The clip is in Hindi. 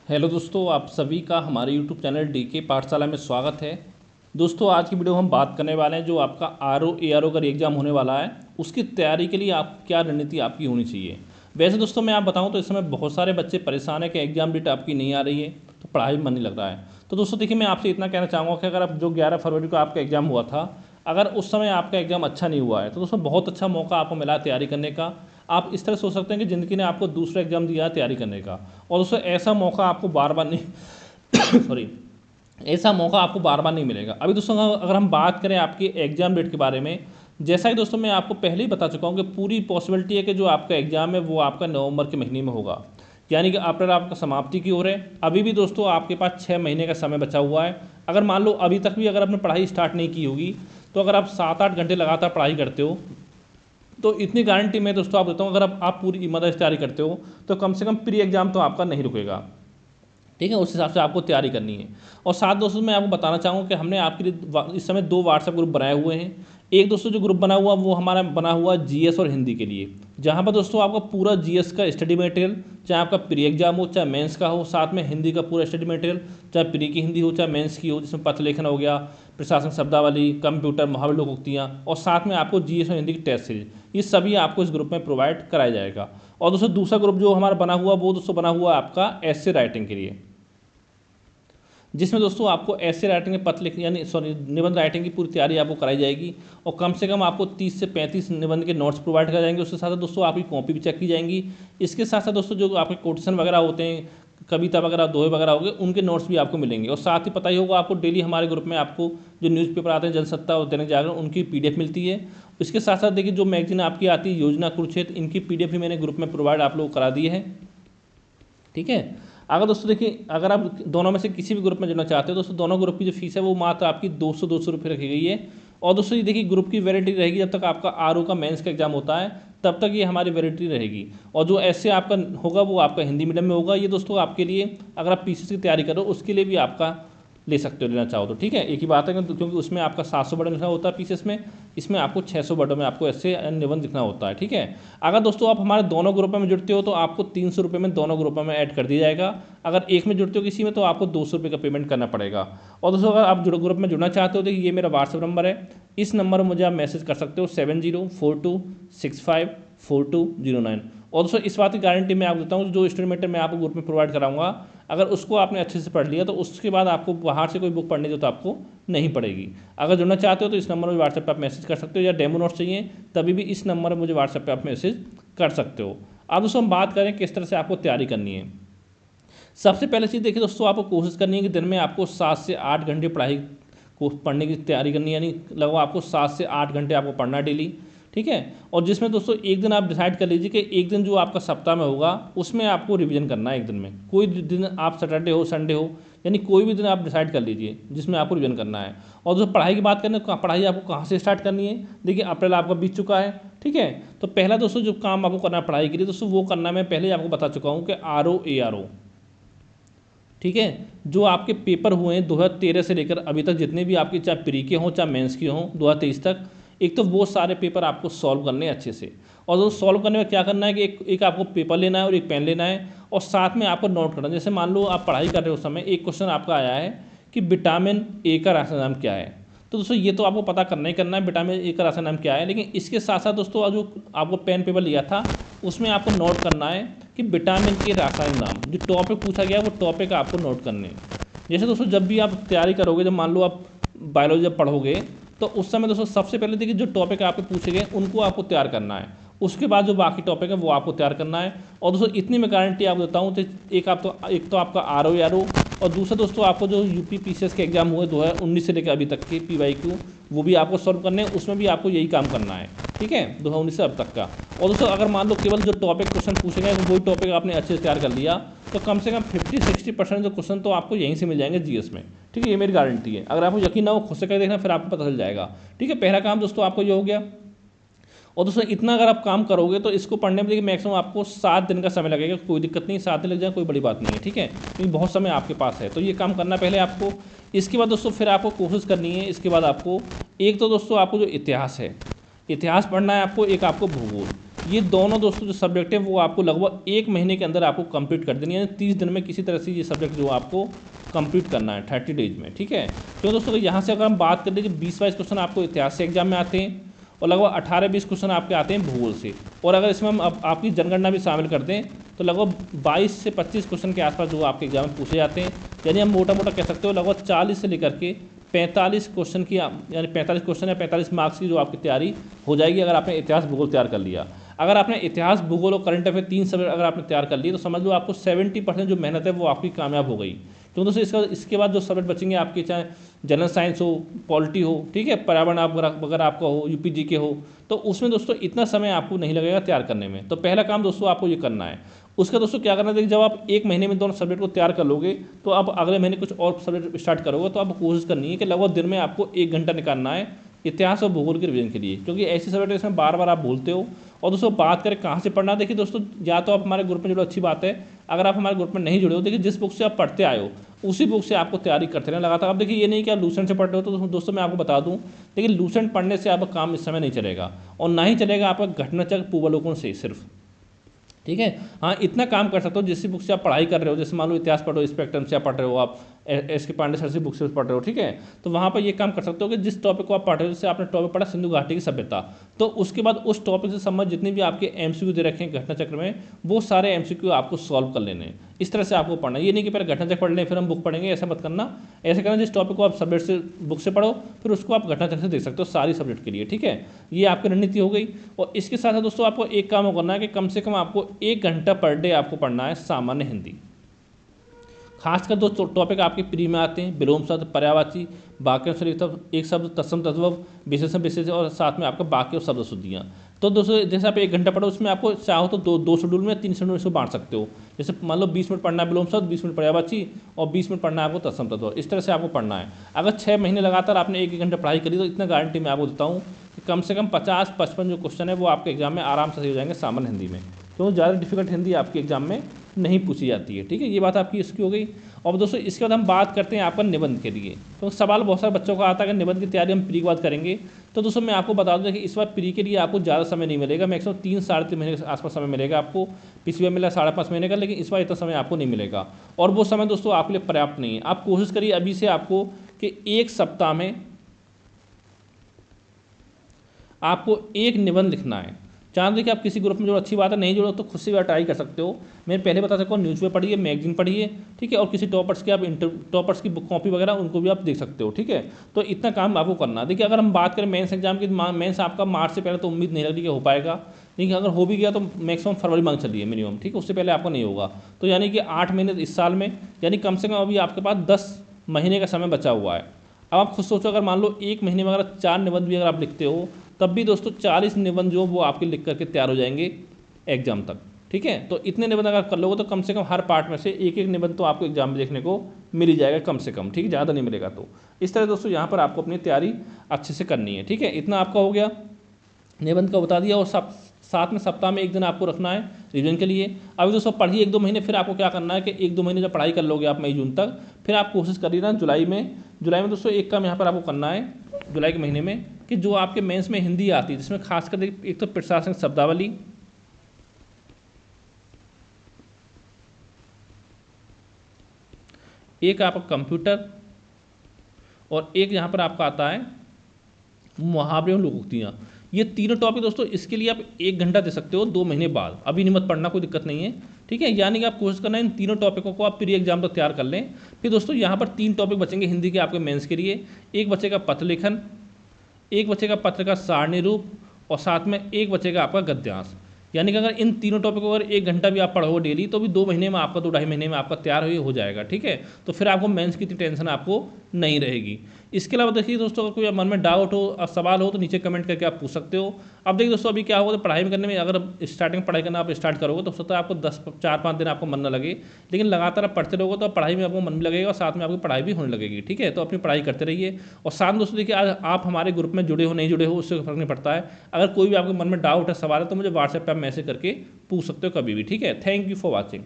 हेलो दोस्तों, आप सभी का हमारे यूट्यूब चैनल डीके पाठशाला में स्वागत है। दोस्तों, आज की वीडियो में हम बात करने वाले हैं जो आपका आरओ का एग्ज़ाम होने वाला है, उसकी तैयारी के लिए आप क्या रणनीति आपकी होनी चाहिए। वैसे दोस्तों मैं आप बताऊं तो इस समय बहुत सारे बच्चे परेशान है कि एग्ज़ाम डेट आपकी नहीं आ रही है, तो पढ़ाई में मन नहीं लग रहा है। तो दोस्तों देखिए, मैं आपसे इतना कहना चाहूँगा कि अगर आप जो 11 फरवरी को आपका एग्ज़ाम हुआ था, अगर उस समय आपका एग्ज़ाम अच्छा नहीं हुआ है तो दोस्तों बहुत अच्छा मौका आपको मिला है तैयारी करने का। आप इस तरह सोच सकते हैं कि ज़िंदगी ने आपको दूसरा एग्ज़ाम दिया है तैयारी करने का, और दोस्तों ऐसा मौका आपको बार बार नहीं सॉरी, ऐसा मौका आपको बार बार नहीं मिलेगा। अभी दोस्तों अगर हम बात करें आपकी एग्ज़ाम डेट के बारे में, जैसा कि दोस्तों मैं आपको पहले ही बता चुका हूँ कि पूरी पॉसिबिलिटी है कि जो आपका एग्ज़ाम है वो आपका नवंबर के महीने में होगा, यानी कि अप्रैल आपका समाप्ति की ओर है। अभी भी दोस्तों आपके पास 6 महीने का समय बचा हुआ है। अगर मान लो अभी तक भी अगर आपने पढ़ाई स्टार्ट नहीं की होगी, तो अगर आप 7-8 घंटे लगातार पढ़ाई करते हो तो इतनी गारंटी मैं दोस्तों आप देता हूँ, अगर आप पूरी ईमानदारी से तैयारी करते हो तो कम से कम प्री एग्ज़ाम तो आपका नहीं रुकेगा। ठीक है, उस हिसाब से आपको तैयारी करनी है। और साथ दोस्तों मैं आपको बताना चाहूँगा कि हमने आपके लिए इस समय 2 व्हाट्सएप ग्रुप बनाए हुए हैं। एक दोस्तों जो ग्रुप बना हुआ वो हमारा बना हुआ जीएस और हिंदी के लिए, जहाँ पर दोस्तों आपका पूरा जीएस का स्टडी मटेरियल, चाहे आपका प्री एग्जाम हो चाहे मेंस का हो, साथ में हिंदी का पूरा स्टडी मटेरियल, चाहे प्री की हिंदी हो चाहे मेंस की हो, जिसमें पत्र लेखन हो गया, प्रशासन शब्दावली, कंप्यूटर, मुहावरे, लोकोक्तियाँ, और साथ में आपको जीएस और हिंदी की टेस्ट सीरीज, ये सभी आपको इस ग्रुप में प्रोवाइड कराया जाएगा। और दोस्तों दूसरा ग्रुप जो हमारा बना हुआ वो दोस्तों बना हुआ आपका एस्से राइटिंग के लिए, जिसमें दोस्तों आपको ऐसे राइटिंग में पत्र लिख यानी सॉरी निबंध राइटिंग की पूरी तैयारी आपको कराई जाएगी, और कम से कम आपको 30 से 35 निबंध के नोट्स प्रोवाइड कराए जाएंगे। उसके साथ साथ दोस्तों आपकी कॉपी भी चेक की जाएंगी। इसके साथ साथ दोस्तों जो आपके कोटेशन वगैरह होते हैं, कविता वगैरह, दोहे वगैरह हो गए, उनके नोट्स भी आपको मिलेंगे। और साथ ही पता ही होगा आपको, डेली हमारे ग्रुप में आपको जो न्यूज़पेपर आते हैं, जनसत्ता और दैनिक जागरण, उनकी पीडीएफ मिलती है। इसके साथ साथ देखिए जो मैगजीन आपकी आती है योजना कुरुक्षेत्र, इनकी पीडीएफ भी मैंने ग्रुप में प्रोवाइड आप लोग करा दी है। ठीक है, अगर दोस्तों देखिए, अगर आप दोनों में से किसी भी ग्रुप में जुड़ना चाहते हो दोस्तों, दोनों ग्रुप की जो फीस है वो मात्र आपकी 200 रुपये रखी गई है। और दोस्तों ये देखिए, ग्रुप की वैलिडिटी रहेगी जब तक आपका आरओ का मेंस का एग्जाम होता है, तब तक ये हमारी वैलिडिटी रहेगी। और जो ऐसे आपका होगा वो आपका हिंदी मीडियम में होगा। ये दोस्तों आपके लिए, अगर आप पीसीएस की तैयारी करो उसके लिए भी आपका ले सकते हो, लेना चाहो तो। ठीक है, एक ही बात है क्योंकि उसमें आपका 700 वर्ड लिखना होता है पीसीएस में, इसमें आपको 600 वर्डों में आपको ऐसे निबंध लिखना होता है। ठीक है, अगर दोस्तों आप हमारे दोनों ग्रुपों में जुड़ते हो तो आपको 300 रुपये में दोनों ग्रुपों में ऐड कर दिया जाएगा। अगर एक में जुड़ते हो किसी में तो आपको 200 रुपये का पेमेंट करना पड़ेगा। और दोस्तों अगर आप ग्रुप में जुड़ना चाहते हो तो ये मेरा व्हाट्सएप नंबर है, इस नंबर पर मुझे आप मैसेज कर सकते हो 7042654209। और दोस्तों इस बात की गारंटी मैं आपको देता हूँ, जो स्टडी मटेरियल मैं आपको ग्रुप में प्रोवाइड कराऊंगा, अगर उसको आपने अच्छे से पढ़ लिया तो उसके बाद आपको बाहर से कोई बुक पढ़ने की तो आपको नहीं पड़ेगी। अगर जुड़ना चाहते हो तो इस नंबर पर व्हाट्सएप पर आप मैसेज कर सकते हो, या डेमो नोट्स चाहिए तभी भी इस नंबर पर मुझे व्हाट्सएप पर आप मैसेज कर सकते हो। अब दोस्तों हम बात करें किस तरह से आपको तैयारी करनी है। सबसे पहले चीज़ देखिए दोस्तों, आपको कोशिश करनी है कि दिन में आपको 7 से 8 घंटे पढ़ाई को पढ़ने की तैयारी करनी है, यानी लगभग आपको 7 से 8 घंटे आपको पढ़ना है डेली। ठीक है, और जिसमें दोस्तों एक दिन आप डिसाइड कर लीजिए कि एक दिन जो आपका सप्ताह में होगा उसमें आपको रिवीजन करना है। एक दिन में कोई दिन, आप सैटरडे हो संडे हो, यानी कोई भी दिन आप डिसाइड कर लीजिए जिसमें आपको रिवीजन करना है। और जो पढ़ाई की बात करें तो पढ़ाई आपको कहाँ से स्टार्ट करनी है। देखिए अप्रैल आपका बीत चुका है। ठीक है, तो पहला दोस्तों जो काम आपको करना है पढ़ाई के लिए दोस्तों, वो करना मैं पहले ही आपको बता चुका हूँ कि आरओ। ठीक है, जो आपके पेपर हुए हैं 2013 से लेकर अभी तक, जितने भी आपके चाहे प्री के हों चाहे मेंस के हों 2023 तक, एक तो वो सारे पेपर आपको सॉल्व करने हैं अच्छे से। और जो सॉल्व करने में क्या करना है कि एक आपको पेपर लेना है और एक पेन लेना है, और साथ में आपको नोट करना है। जैसे मान लो आप पढ़ाई कर रहे हो उस समय एक क्वेश्चन आपका आया है कि विटामिन ए का रासायनिक नाम क्या है, तो दोस्तों ये तो आपको पता करना ही करना है विटामिन ए का रासायनिक नाम क्या है। लेकिन इसके साथ साथ दोस्तों जो आपको पेन पेपर लिया था उसमें आपको नोट करना है कि विटामिन के रासायनिक नाम, जो टॉपिक पूछा गया है वो टॉपिक आपको नोट करने हैं। जैसे दोस्तों जब भी आप तैयारी करोगे, जब मान लो आप बायोलॉजी जब पढ़ोगे तो उस समय दोस्तों सबसे पहले देखिए जो टॉपिक आपके पूछे गए उनको आपको तैयार करना है, उसके बाद जो बाकी टॉपिक है वो आपको तैयार करना है। और दोस्तों इतनी मैं गारंटी आपको देता हूँ, तो एक तो आपका आरओ, और दूसरा दोस्तों आपको जो यूपी पीसीएस के एग्जाम हुए 2019 से लेकर अभी तक के पीवाईक्यू, वो भी आपको सॉल्व करने हैं, उसमें भी आपको यही काम करना है। ठीक है, 2019 से अब तक का। और दोस्तों अगर मान लो केवल जो टॉपिक क्वेश्चन पूछे गए वही टॉपिक आपने अच्छे से तैयार कर लिया, तो कम से कम 50-60% जो क्वेश्चन तो आपको यहीं से मिल जाएंगे जीएस में। ठीक है, ये मेरी गारंटी है। अगर आपको यकीन ना हो खुद से कर देखना, फिर आपको पता चल जाएगा। ठीक है, पहला काम दोस्तों आपको ये हो गया। और दोस्तों इतना अगर आप काम करोगे तो इसको पढ़ने में देखिए मैक्सिमम आपको 7 दिन का समय लगेगा, कोई दिक्कत नहीं, 7 दिन लग जाए कोई बड़ी बात नहीं है। ठीक है, क्योंकि बहुत समय आपके पास है, तो ये काम करना पहले आपको। इसके बाद दोस्तों फिर आपको कोशिश करनी है, इसके बाद आपको एक तो दोस्तों आपको जो इतिहास है, इतिहास पढ़ना है आपको, एक आपको भूगोल। ये दोनों दोस्तों जो सब्जेक्ट है वो आपको लगभग 1 महीने के अंदर आपको कंप्लीट कर देनी है, 30 दिन में किसी तरह से ये सब्जेक्ट जो आपको कंप्लीट करना है 30 डेज में, ठीक है। तो दोस्तों यहाँ से अगर हम बात कर लीजिए 20-22 क्वेश्चन आपको इतिहास से एग्जाम में आते हैं और लगभग 18-20 क्वेश्चन आपके आते हैं भूगोल से, और अगर इसमें हम आपकी जनगणना भी शामिल कर दें तो लगभग 22 से 25 क्वेश्चन के आसपास जो आपके एग्जाम में पूछे जाते हैं। यानी हम मोटा मोटा कह सकते हो लगभग 40 से लेकर के 45 क्वेश्चन की, यानी 45 क्वेश्चन या 45 मार्क्स की जो आपकी तैयारी हो जाएगी अगर आपने इतिहास भूगोल तैयार कर लिया। अगर आपने इतिहास भूगोल और करंट अफेयर 3 सब्जेक्ट अगर आपने तैयार कर लिए तो समझ लो आपको 70% जो मेहनत है वो आपकी कामयाब हो गई। तो दोस्तों इसके बाद जो सब्जेक्ट बचेंगे आपके, चाहे जनरल साइंस हो, पॉलिटी हो, ठीक है, पर्यावरण अगर आपका हो, यूपी के हो, तो उसमें दोस्तों इतना समय आपको नहीं लगेगा तैयार करने में। तो पहला काम दोस्तों आपको ये करना है। उसका दोस्तों क्या करना है, देखिए जब आप 1 महीने में दोनों सब्जेक्ट को तैयार कर लोगे तो अब अगले महीने कुछ और सब्जेक्ट स्टार्ट करोगे, तो आपको कोशिश करनी है कि लगभग दिन में आपको 1 घंटा निकालना है इतिहास और भूगोल के रिवीजन के लिए, क्योंकि ऐसे सब्जेक्ट इसमें बार बार आप भूलते हो। और दोस्तों बात करें कहाँ से पढ़ना, देखिए दोस्तों या तो आप हमारे ग्रुप में जुड़ो, अच्छी बात है। अगर आप हमारे ग्रुप में नहीं जुड़े हो, देखिए जिस बुक से आप पढ़ते आए हो उसी बुक से आपको तैयारी करते रहना लगातार। अब देखिए ये नहीं कि आप लूसेंट से पढ़ रहे हो, तो दोस्तों मैं आपको बता दूं, लेकिन लूसेंट पढ़ने से आपका काम इस समय नहीं चलेगा, और ना ही चलेगा आपका घटनाचक्र पूर्वावलोकन से सिर्फ, ठीक है। हाँ, इतना काम कर सकते हो जिस बुक से आप पढ़ाई कर रहे हो, जैसे मान लो इतिहास पढ़ो, स्पेक्ट्रम से आप पढ़ रहे हो, आप एस के पांडे सर से बुक से पढ़ रहे हो, ठीक है, तो वहाँ पर ये काम कर सकते हो कि जिस टॉपिक को आप पढ़ रहे हो, जैसे आपने टॉपिक पढ़ा सिंधु घाटी की सभ्यता, तो उसके बाद उस टॉपिक से संबंधित जितने भी आपके एमसीक्यू दे रखे हैं घटना चक्र में, वो सारे एमसीक्यू आपको सॉल्व कर लेने हैं। इस तरह से आपको पढ़ना, ये नहीं कि पहले घटना चक्र पढ़ लें फिर हम बुक पढ़ेंगे, ऐसा मत करना। ऐसे करना जिस टॉपिक को आप सब्जेक्ट से बुक से पढ़ो फिर उसको आप घटना चक्र से देख सकते हो सारी सब्जेक्ट के लिए, ठीक है। ये आपकी रणनीति हो गई। और इसके साथ साथ दोस्तों आपको एक काम करना है कि कम से कम आपको 1 घंटा पर डे आपको पढ़ना है सामान्य हिंदी। खासकर दो टॉपिक आपके प्री में आते हैं, विलोम शब्द, पर्यायवाची, वाक्य एक शब्द, तत्सम तद्भव, विशेषण विशेष, और साथ में आपका वाक्य और शब्द शुद्धियाँ। तो दोस्तों जैसे आप 1 घंटा पढ़ो, उसमें आपको चाहो तो दो शेड्यूल में 3 शेड्यूल इसको बांट सकते हो। जैसे मान लो 20 मिनट पढ़ना है विलोम शब्द, 20 मिनट पर्यायवाची और 20 मिनट पढ़ना है आपको तत्सम तद्भव। इस तरह से आपको पढ़ना है। अगर 6 महीने लगातार आपने 1 घंटा पढ़ाई करी तो इतना गारंटी मैं आपको देता हूँ कि कम से कम 50-55 जो क्वेश्चन है वो आपके एग्जाम में आराम से सही हो जाएंगे सामान्य हिंदी में, क्योंकि ज़्यादा डिफिकल्ट हिंदी आपके एग्जाम में नहीं पूछी जाती है, ठीक है। ये बात आपकी इसकी हो गई। और दोस्तों इसके बाद हम बात करते हैं आपका निबंध के लिए। तो सवाल बहुत सारे बच्चों का आता है कि निबंध की तैयारी हम प्री के बाद करेंगे। तो दोस्तों मैं आपको बता दूं कि इस बार प्री के लिए आपको ज़्यादा समय नहीं मिलेगा, मैक्सिमम 3-3.5 महीने के आसपास समय मिलेगा आपको। पिछली बार मिला 5.5 महीने का, लेकिन इस बार इतना समय आपको नहीं मिलेगा, और वो समय दोस्तों आपके लिए पर्याप्त नहीं है। आप कोशिश करिए अभी से आपको कि 1 सप्ताह में आपको 1 निबंध लिखना है। चाहे देखिए आप किसी ग्रुप में जुड़ो, अच्छी बात है, नहीं जुड़ो तो खुद से भी ट्राई कर सकते हो। मैं पहले बता सकता हूँ, न्यूज़पेपर पढ़िए, मैगजीन पढ़िए, ठीक है, और किसी टॉपर्स के आप टॉपर्स की बुक कॉपी वगैरह उनको भी आप देख सकते हो, ठीक है। तो इतना काम आपको करना है। देखिए अगर हम बात करें मेंस एग्जाम की, मेंस आपका मार्च से पहले तो उम्मीद नहीं लग रही कि हो पाएगा, लेकिन अगर हो भी गया तो मैक्सिमम फरवरी मांग चलिए मिनिमम, ठीक है, उससे पहले आपको नहीं होगा। तो यानी कि 8 महीने इस साल में, यानी कम से कम अभी आपके पास 10 महीने का समय बचा हुआ है। अब आप खुद सोचो, अगर मान लो 1 महीने में अगर 4 निबंध भी अगर आप लिखते हो, तब भी दोस्तों 40 निबंध जो वो आपके लिख करके तैयार हो जाएंगे एग्जाम तक, ठीक है। तो इतने निबंध अगर कर लोगे तो कम से कम हर पार्ट में से 1-1 निबंध तो आपको एग्जाम में देखने को मिल ही जाएगा कम से कम, ठीक है, ज़्यादा नहीं मिलेगा। तो इस तरह दोस्तों यहाँ पर आपको अपनी तैयारी अच्छे से करनी है, ठीक है। इतना आपका हो गया, निबंध का बता दिया। और साथ में सप्ताह में 1 दिन आपको रखना है रिवीजन के लिए। अभी दोस्तों पढ़िए 1-2 महीने, फिर आपको क्या करना है कि 1-2 महीने जब पढ़ाई कर लोगे आप मई जून तक, फिर आप कोशिश करिए ना जुलाई में दोस्तों एक काम यहाँ पर आपको करना है जुलाई के महीने में, कि जो आपके मेंस में हिंदी आती है, जिसमें खासकर एक तो प्रशासनिक शब्दावली, एक आपका कंप्यूटर, और एक यहाँ पर आपका आता है मुहावरे और लोकोक्तियाँ। ये तीनों टॉपिक दोस्तों इसके लिए आप 1 घंटा दे सकते हो 2 महीने बाद, अभी नहीं मत पढ़ना, कोई दिक्कत नहीं है, ठीक है। यानी कि आप कोशिश करना इन तीनों टॉपिकों को आप प्री एग्जाम तक तैयार कर लें। फिर दोस्तों यहाँ पर 3 टॉपिक बचेंगे हिंदी के आपके मेंस के लिए। एक बचेगा पत्र लेखन, एक बचेगा पत्र का सारणी रूप, और साथ में एक बचेगा आपका गद्यांश। यानी कि अगर इन तीनों टॉपिक को अगर 1 घंटा भी आप पढ़ोगे डेली, तो भी 2 महीने में आपका 2-2.5 महीने में आपका तैयार हो जाएगा, ठीक है। तो फिर आपको मेंस की इतनी टेंशन आपको नहीं रहेगी। इसके अलावा देखिए दोस्तों, अगर कोई मन में डाउट हो, सवाल हो, तो नीचे कमेंट करके आप पूछ सकते हो। अब देखिए दोस्तों अभी क्या होगा, तो पढ़ाई करने में अगर स्टार्टिंग पढ़ाई करना आप स्टार्ट करोगे तो हो सकता है आपको 4-5 दिन आपको मन न लगे, लेकिन लगातार आप पढ़ते रहोगे तो पढ़ाई में आपको मन भी लगेगा और साथ में आपकी पढ़ाई भी होने लगेगी, ठीक है। तो अपनी पढ़ाई करते रहिए। और साथ में दोस्तों देखिए, आज आप हमारे ग्रुप में जुड़े हो नहीं जुड़े हो उससे फर्क नहीं पड़ता है। अगर कोई भी आपके मन में डाउट है, सवाल है, तो मुझे व्हाट्सएप पर आप मैसेज करके पूछ सकते हो कभी भी, ठीक है। Thank you for watching.